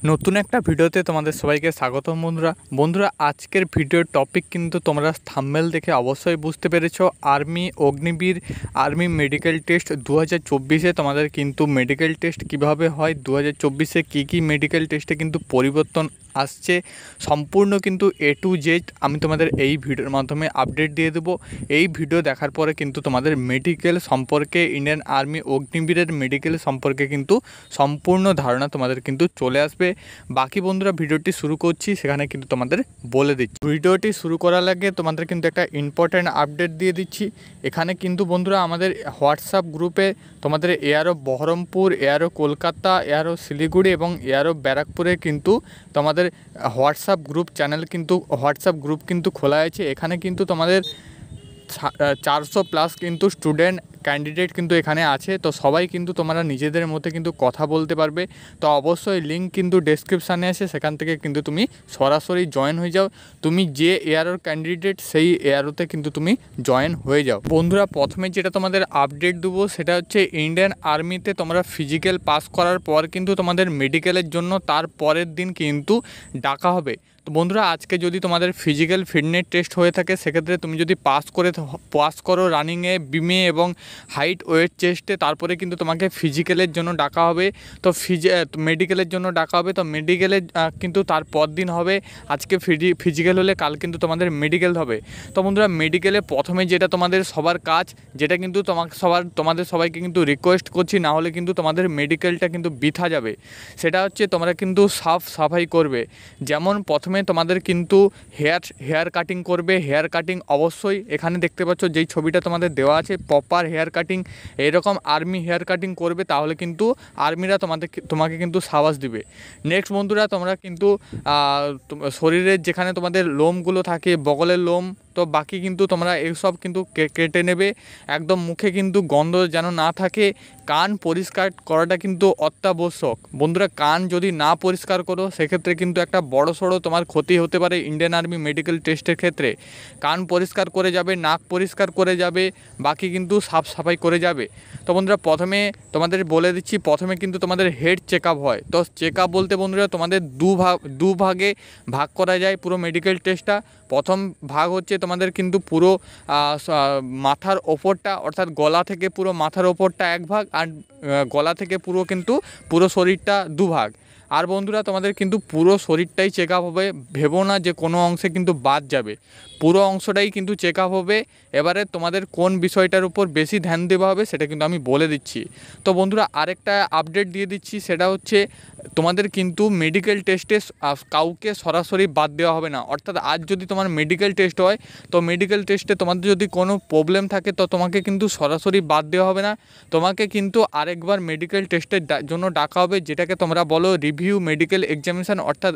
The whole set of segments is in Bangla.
নতুন একটা ভিডিওতে তোমাদের সবাইকে স্বাগতম বন্ধুরা আজকের ভিডিওর টপিক কিন্তু তোমরা থাম্বনেল দেখে অবশ্যই বুঝতে পেরেছো। Army Agniveer army medical test 2024-এ তোমাদের কিন্তু মেডিকেল টেস্ট কিভাবে হয়, 2024-এ কী মেডিকেল টেস্টে কিন্তু পরিবর্তন আসছে, সম্পূর্ণ কিন্তু A to Z আমি তোমাদের এই ভিডিওর মাধ্যমে আপডেট দিয়ে দেবো। এই ভিডিও দেখার পরে কিন্তু তোমাদের মেডিকেল সম্পর্কে, ইন্ডিয়ান আর্মি অগ্নিবীরের মেডিকেল সম্পর্কে কিন্তু সম্পূর্ণ ধারণা তোমাদের কিন্তু চলে আসবে। বাকি বন্ধুরা ভিডিওটি শুরু করছি, সেখানে কিন্তু তোমাদের বলে দিচ্ছি। ভিডিওটি শুরু করার আগে তোমাদের কিন্তু একটা ইম্পর্ট্যান্ট আপডেট দিয়ে দিচ্ছি। এখানে কিন্তু বন্ধুরা আমাদের হোয়াটসঅ্যাপ গ্রুপে তোমাদের ARO Baharampur, ARO Kolkata, ARO Siliguri এবং এআরও ব্যারাকপুরে কিন্তু তোমাদের হোয়াটসঅ্যাপ গ্রুপ চ্যানেল কিন্তু হোয়াটসঅ্যাপ গ্রুপ কিন্তু খোলা আছে। এখানে কিন্তু তোমাদের 400+ কিন্তু স্টুডেন্ট ক্যান্ডিডেট কিন্তু এখানে আছে। তো সবাই কিন্তু তোমরা নিজেদের মধ্যে কিন্তু কথা বলতে পারবে। তো অবশ্যই লিঙ্ক কিন্তু ডেসক্রিপশানে আছে, সেখান থেকে কিন্তু তুমি সরাসরি জয়েন হয়ে যাও। তুমি যে এআরওর ক্যান্ডিডেট সেই এআরওতে কিন্তু তুমি জয়েন হয়ে যাও। বন্ধুরা প্রথমে যেটা তোমাদের আপডেট দেবো সেটা হচ্ছে ইন্ডিয়ান আর্মিতে তোমরা ফিজিক্যাল পাস করার পর কিন্তু তোমাদের মেডিকেলের জন্য তার পরের দিন কিন্তু ডাকা হবে। তো বন্ধুরা আজকে যদি তোমাদের ফিজিক্যাল ফিটনেস টেস্ট হয়ে থাকে, সেক্ষেত্রে তুমি যদি পাস করো রানিংয়ে, বিমে এবং হাইট ওয়েট চেস্টে, তারপরে কিন্তু তোমাকে ফিজিক্যালের জন্য ডাকা হবে। তো মেডিকেলের জন্য ডাকা হবে। তো মেডিকেলে কিন্তু তার পর দিন হবে। আজকে ফিজিক্যাল হলে কাল কিন্তু তোমাদের মেডিকেল হবে। তো বন্ধুরা মেডিকেলে প্রথমে যেটা তোমাদের সবার কাজ, যেটা কিন্তু তোমাদের সবাইকে কিন্তু রিকোয়েস্ট করছি, না হলে কিন্তু তোমাদের মেডিকেলটা কিন্তু বৃথা যাবে, সেটা হচ্ছে তোমরা কিন্তু সাফাই করবে। যেমন প্রথমে তোমাদের কিন্তু হেয়ার কাটিং করবে। হেয়ার কাটিং অবশ্যই এখানে দেখতে পাচ্ছ যেই ছবিটা তোমাদের দেওয়া আছে, প্রপার হেয়ার কাটিং, এরকম আর্মি হেয়ার কাটিং করবে, তাহলে কিন্তু আর্মিরা তোমাকে কিন্তু সাবাস দিবে। নেক্সট বন্ধুরা তোমরা কিন্তু শরীরের যেখানে তোমাদের লোমগুলো থাকে, বগলের লোম, তো বাকি কিন্তু তোমরা এইসব কিন্তু কেটে নেবে। একদম মুখে কিন্তু গন্ধ যেন না থাকে। কান পরিষ্কার করাটা কিন্তু অত্যাবশ্যক। বন্ধুরা কান যদি না পরিষ্কার করো, সেক্ষেত্রে কিন্তু একটা বড়সড় তোমার ক্ষতি হতে পারে ইন্ডিয়ান আর্মি মেডিকেল টেস্টের ক্ষেত্রে। কান পরিষ্কার করে যাবে, নাক পরিষ্কার করে যাবে, বাকি কিন্তু সাফাই করে যাবে। তো বন্ধুরা প্রথমে তোমাদের বলে দিচ্ছি, প্রথমে কিন্তু তোমাদের হেড চেক আপ হয়। তো চেক আপ বলতে বন্ধুরা তোমাদের দু ভাগে ভাগ করা যায় পুরো মেডিকেল টেস্টটা। প্রথম ভাগ হচ্ছে তোমাদের কিন্তু পুরো মাথার ওপরটা, অর্থাৎ গলা থেকে পুরো মাথার ওপরটা এক ভাগ, আর গলা থেকে পুরো শরীরটা দুভাগ। আর বন্ধুরা তোমাদের কিন্তু পুরো শরীরটাই চেক আপ হবে, ভেবো না যে কোনো অংশে কিন্তু বাদ যাবে, পুরো অংশটাই কিন্তু চেক আপ হবে। এবারে তোমাদের কোন বিষয়টার উপর বেশি ধ্যান দেওয়া হবে সেটা কিন্তু আমি বলে দিচ্ছি। তো বন্ধুরা আরেকটা আপডেট দিয়ে দিচ্ছি, সেটা হচ্ছে তোমাদের কিন্তু মেডিকেল টেস্টে কাউকে সরাসরি বাদ দেওয়া হবে না। অর্থাৎ আজ যদি তোমার মেডিকেল টেস্ট হয়, তো মেডিকেল টেস্টে তোমাদের যদি কোনো প্রবলেম থাকে, তো তোমাকে কিন্তু সরাসরি বাদ দেওয়া হবে না। তোমাকে কিন্তু আরেকবার মেডিকেল টেস্টের জন্য ডাকা হবে, যেটাকে তোমরা বলো রিভিউ মেডিকেল এক্সামিনেশান, অর্থাৎ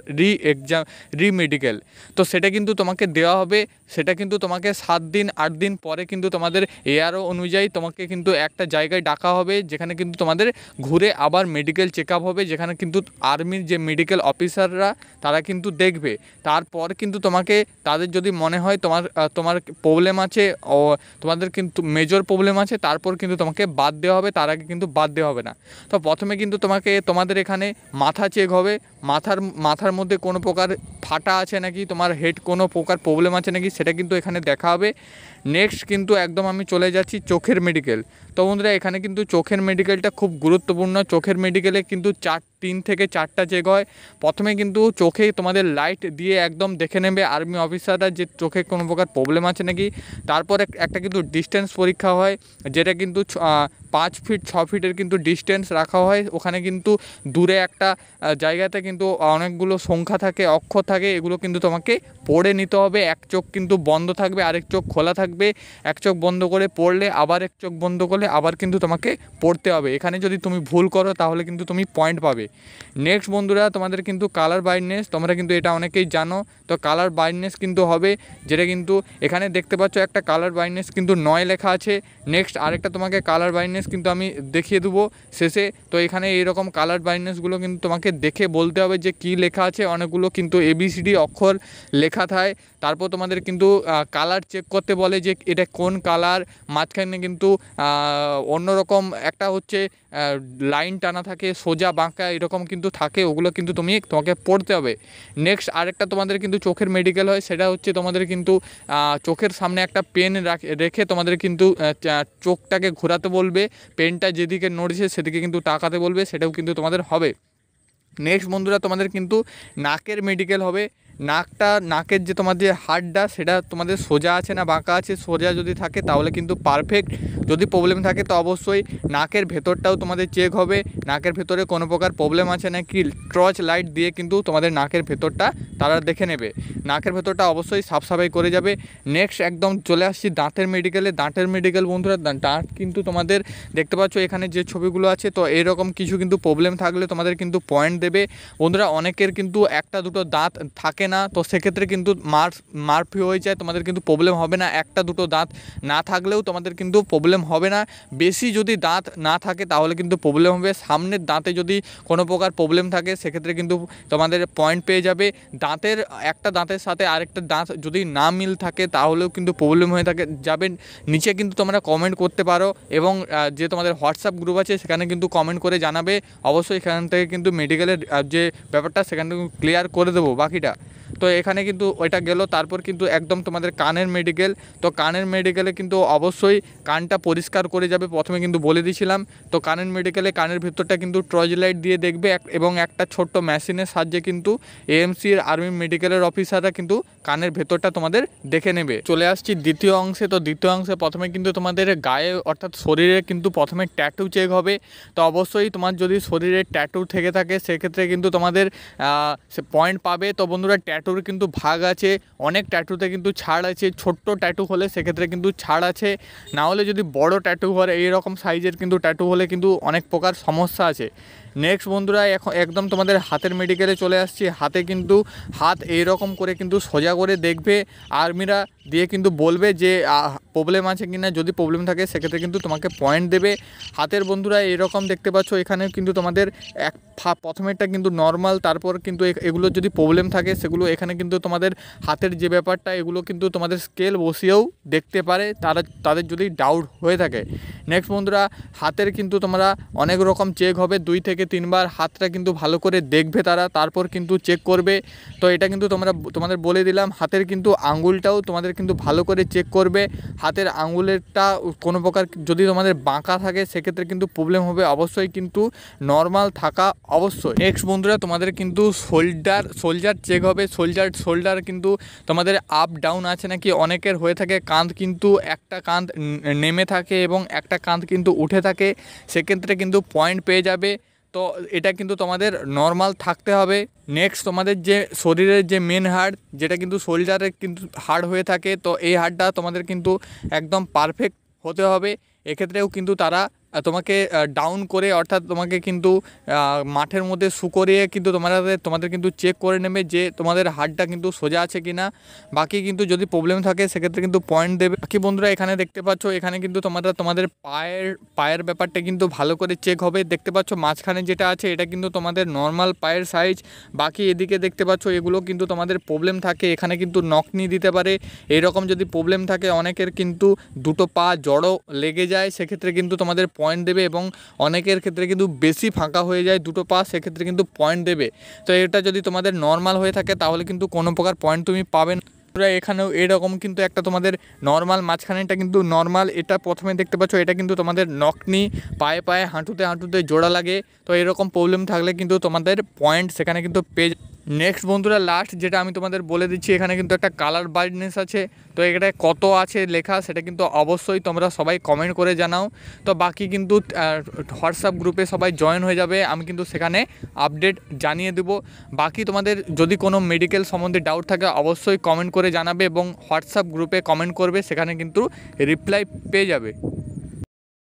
রি মেডিকেল। তো সেটা কিন্তু তোমাকে দেওয়া হবে। সেটা কিন্তু তোমাকে 7 দিন 8 দিন পরে কিন্তু তোমাদের এআরও অনুযায়ী তোমাকে কিন্তু একটা জায়গায় ডাকা হবে, যেখানে কিন্তু তোমাদের ঘুরে আবার মেডিকেল চেক আপ হবে, যেখানে কিন্তু আর্মির যে মেডিকেল অফিসাররা তারা কিন্তু দেখবে। তারপর কিন্তু তোমাকে, তাদের যদি মনে হয় তোমার প্রবলেম আছে, ও তোমাদের কিন্তু মেজর প্রবলেম আছে, তারপর কিন্তু তোমাকে বাদ দেওয়া হবে, তার আগে কিন্তু বাদ দেওয়া হবে না। তো প্রথমে কিন্তু তোমাদের এখানে মাথা চেক হবে। মাথার মধ্যে কোনো প্রকার ফাটা আছে নাকি, তোমার হেড কোনো প্রকার প্রবলেম আছে নাকি, সেটা কিন্তু এখানে দেখা হবে। নেক্সট কিন্তু একদম আমি চলে যাচ্ছি চোখের মেডিকেল। তো বন্ধুরা এখানে কিন্তু চোখের মেডিকেলটা খুব গুরুত্বপূর্ণ। চোখের মেডিকেলে কিন্তু 3 থেকে 4টা চেক হয়। প্রথমে কিন্তু চোখে তোমাদের লাইট দিয়ে একদম দেখে নেবে আর্মি অফিসাররা যে চোখে কোনো প্রকার প্রবলেম আছে নাকি। তারপর একটা কিন্তু ডিস্টেন্স পরীক্ষা হয়, যেটা কিন্তু 5 ফিট 6 ফিটের কিন্তু ডিস্টেন্স রাখা হয়। ওখানে কিন্তু দূরে একটা জায়গাতে কিন্তু অনেকগুলো সংখ্যা থাকে, অক্ষর থাকে, এগুলো কিন্তু তোমাকে পড়ে নিতে হবে। এক চোখ কিন্তু বন্ধ থাকবে, আরেক চোখ খোলা থাকবে। এক চোখ বন্ধ করে পড়লে, আবার এক চোখ বন্ধ করলে আবার কিন্তু তোমাকে পড়তে হবে। এখানে যদি তুমি ভুল করো, তাহলে কিন্তু তুমি পয়েন্ট পাবে। নেক্সট বন্ধুরা তোমাদের কিন্তু কালার ব্রাইটনেস, তোমরা কিন্তু এটা অনেকেই জানো। তো কালার ব্রাইটনেস কিন্তু হবে, যেটা কিন্তু এখানে দেখতে পাচ্ছ একটা কালার ব্রাইটনেস কিন্তু 9 লেখা আছে। নেক্সট আরেকটা তোমাকে কালার ব্রাইটনেস কিন্তু আমি দেখিয়ে দেবো শেষে। তো এখানে এইরকম কালার ব্রাইটনেসগুলো কিন্তু তোমাকে দেখে বলতে হবে যে কী লেখা আছে। অনেকগুলো কিন্তু ABCD অক্ষর লেখা থাকে। তারপর তোমাদের কিন্তু কালার চেক করতে বলে যে এটা কোন কালার। মাঝখানে কিন্তু অন্যরকম একটা হচ্ছে লাইন টানা থাকে, সোজা বাঁকা এরকম কিন্তু থাকে, ওগুলো কিন্তু তোমাকে পড়তে হবে। নেক্সট আরেকটা তোমাদের কিন্তু চোখের মেডিকেল হয়, সেটা হচ্ছে তোমাদের কিন্তু চোখের সামনে একটা পেন রেখে তোমাদের কিন্তু চোখটাকে ঘোরাতে বলবে, পেনটা যেদিকে নড়ছে সেদিকে কিন্তু তাকাতে বলবে, সেটাও কিন্তু তোমাদের হবে। নেক্সট বন্ধুরা তোমাদের কিন্তু নাকের মেডিকেল হবে। নাকের যে তোমার যে হাড়টা সেটা তোমাদের সোজা আছে না বাঁকা আছে, সোজা যদি থাকে তাহলে কিন্তু পারফেক্ট, যদি প্রবলেম থাকে তো অবশ্যই নাকের ভেতরটাও তোমাদের চেক হবে, নাকের ভেতরে কোনো প্রকার প্রবলেম আছে না কি টর্চ লাইট দিয়ে কিন্তু তোমাদের নাকের ভেতরটা তারা দেখে নেবে, নাকের ভেতরটা অবশ্যই সাফাই করে যাবে। নেক্সট একদম চলে আসছি দাঁতের মেডিকেলে। দাঁতের মেডিকেল বন্ধুরা, দাঁত কিন্তু তোমাদের দেখতে পাচ্ছ এখানে যে ছবিগুলো আছে, তো এরকম কিছু কিন্তু প্রবলেম থাকলে তোমাদের কিন্তু পয়েন্ট দেবে বন্ধুরা। অনেকের কিন্তু একটা দুটো দাঁত থাকে না, তো সেক্ষেত্রে কিন্তু মারফি হয়ে যায়, তোমাদের কিন্তু প্রবলেম হবে না। একটা দুটো দাঁত না থাকলেও তোমাদের কিন্তু প্রবলেম হবে না। বেশি যদি দাঁত না থাকে তাহলে কিন্তু প্রবলেম হবে। সামনের দাঁতে যদি কোনো প্রকার প্রবলেম থাকে সেক্ষেত্রে কিন্তু তোমাদের পয়েন্ট পেয়ে যাবে। দাঁতের একটা দাঁতের সাথে আরেকটা দাঁত যদি না মিল থাকে তাহলেও কিন্তু প্রবলেম হয়ে থাকে যাবে। নিচে কিন্তু তোমরা কমেন্ট করতে পারো, এবং যে তোমাদের হোয়াটসঅ্যাপ গ্রুপ আছে সেখানে কিন্তু কমেন্ট করে জানাবে। অবশ্যই এখান থেকে কিন্তু মেডিকেলের যে ব্যাপারটা সেখান থেকে ক্লিয়ার করে দেবো বাকিটা। তো এখানে কিন্তু ওইটা গেল। তারপর কিন্তু একদম তোমাদের কানের মেডিকেল। তো কানের মেডিকেলে কিন্তু অবশ্যই কানটা পরিষ্কার করে যাবে, প্রথমে কিন্তু বলে দিয়েছিলাম। তো কানের মেডিকেলে কানের ভিতরটা কিন্তু টর্চ লাইট দিয়ে দেখবে, এবং একটা ছোট্ট মেশিনের সাহায্যে কিন্তু এএমসির আর্মি মেডিকেলের অফিসাররা কিন্তু কানের ভেতরটা তোমাদের দেখে নেবে। চলে আসছি দ্বিতীয় অংশে। তো দ্বিতীয় অংশে প্রথমে কিন্তু তোমাদের গায়ে অর্থাৎ শরীরে কিন্তু প্রথমে ট্যাটু চেক হবে। তো অবশ্যই তোমার যদি শরীরে ট্যাটু থেকে থাকে সেক্ষেত্রে কিন্তু তোমাদের সে পয়েন্ট পাবে। তো বন্ধুরা ট্যাটুর কিন্তু ভাগ আছে, অনেক ট্যাটুতে কিন্তু ছাড় আছে। ছোট্ট ট্যাটু হলে সেক্ষেত্রে কিন্তু ছাড় আছে, না হলে যদি বড় ট্যাটু হয় এইরকম সাইজের কিন্তু ট্যাটু হলে কিন্তু অনেক প্রকার সমস্যা আছে। নেক্সট বন্ধুরা একদম তোমাদের হাতের মেডিকেলে চলে আসছি। হাতে কিন্তু হাত এইরকম করে কিন্তু সোজা করে দেখবে আর্মিরা, দিয়ে কিন্তু বলবে যে প্রবলেম আছে কিনা, যদি প্রবলেম থাকে সেক্ষেত্রে কিন্তু তোমাকে পয়েন্ট দেবে। হাতের বন্ধুরা এরকম দেখতে পাচ্ছ, এখানে কিন্তু তোমাদের প্রথমেরটা কিন্তু নর্মাল, তারপর কিন্তু এগুলো যদি প্রবলেম থাকে সেগুলো এখানে কিন্তু তোমাদের হাতের যে ব্যাপারটা এগুলো কিন্তু তোমাদের স্কেল বসিয়েও দেখতে পারে তাদের যদি ডাউট হয়ে থাকে। নেক্সট বন্ধুরা হাতের কিন্তু তোমরা অনেক রকম চেক হবে, 2 থেকে 3 বার হাতটা কিন্তু ভালো করে দেখবে তারপর কিন্তু চেক করবে। তো এটা কিন্তু তোমাদের বলে দিলাম। হাতের কিন্তু আঙ্গুলটাও তোমাদের কিন্তু ভালো করে চেক করবে। হাতের আঙ্গুলেরটা কোনো প্রকার যদি তোমাদের বাঁকা থাকে সেক্ষেত্রে কিন্তু প্রবলেম হবে, অবশ্যই কিন্তু নর্মাল থাকা অবশ্যই। নেক্সট বন্ধুরা তোমাদের কিন্তু শোল্ডার চেক হবে। শোল্ডার কিন্তু তোমাদের আপ ডাউন আছে নাকি অনেকের হয়ে থাকে, কাঁধ কিন্তু একটা কাঁধ নেমে থাকে এবং একটা কাঁধ কিন্তু উঠে থাকে, সেক্ষেত্রে কিন্তু পয়েন্ট পেয়ে যাবে। তো এটা কিন্তু তোমাদের নর্মাল থাকতে হবে। নেক্সট তোমাদের যে শরীরের যে মেন হাড়, যেটা কিন্তু শোল্ডারের কিন্তু হাড় হয়ে থাকে, তো এই হাড়টা তোমাদের কিন্তু একদম পারফেক্ট হতে হবে। এক্ষেত্রেও কিন্তু তারা তোমাকে ডাউন করে, অর্থাৎ তোমাকে কিন্তু মাঠের মধ্যে করিয়ে কিন্তু তোমাদের কিন্তু চেক করে নেবে যে তোমাদের হাড়টা কিন্তু সোজা আছে কি না। বাকি কিন্তু যদি প্রবলেম থাকে সেক্ষেত্রে কিন্তু পয়েন্ট দেবে। বাকি বন্ধুরা এখানে দেখতে পাচ্ছ, এখানে কিন্তু তোমাদের পায়ের ব্যাপারটা কিন্তু ভালো করে চেক হবে। দেখতে পাচ্ছ মাঝখানে যেটা আছে এটা কিন্তু তোমাদের নর্মাল পায়ের সাইজ। বাকি এদিকে দেখতে পাচ্ছ এগুলো কিন্তু তোমাদের প্রবলেম থাকে, এখানে কিন্তু নকনি দিতে পারে। এইরকম যদি প্রবলেম থাকে অনেকের কিন্তু দুটো পা জড়ো লেগে যায়, সেক্ষেত্রে কিন্তু তোমাদের পয়েন্ট দেবে, এবং অনেকের ক্ষেত্রে কিন্তু বেশি ফাঁকা হয়ে যায় দুটো পা, সেক্ষেত্রে কিন্তু পয়েন্ট দেবে। তো এটা যদি তোমাদের নর্মাল হয়ে থাকে তাহলে কিন্তু কোনো প্রকার পয়েন্ট তুমি পাবে না। এখানেও এরকম কিন্তু একটা তোমাদের নর্মাল, মাঝখানেটা কিন্তু নর্মাল। এটা প্রথমে দেখতে পাচ্ছ এটা কিন্তু তোমাদের নকনি, পায়ে হাঁটুতে জোড়া লাগে। তো এরকম প্রবলেম থাকলে কিন্তু তোমাদের পয়েন্ট সেখানে কিন্তু পেয়ে। নেক্সট বন্ধুরা লাস্ট যেটা আমি তোমাদের বলে দিচ্ছি, এখানে কিন্তু একটা কালার ব্রাইটনেস আছে। তো এটা কত আছে লেখা সেটা কিন্তু অবশ্যই তোমরা সবাই কমেন্ট করে জানাও। তো বাকি কিন্তু হোয়াটসঅ্যাপ গ্রুপে সবাই জয়েন হয়ে যাবে, আমি কিন্তু সেখানে আপডেট জানিয়ে দেবো। বাকি তোমাদের যদি কোনো মেডিকেল সম্বন্ধে ডাউট থাকে অবশ্যই কমেন্ট করে জানাবে, এবং হোয়াটসঅ্যাপ গ্রুপে কমেন্ট করবে, সেখানে কিন্তু রিপ্লাই পেয়ে যাবে।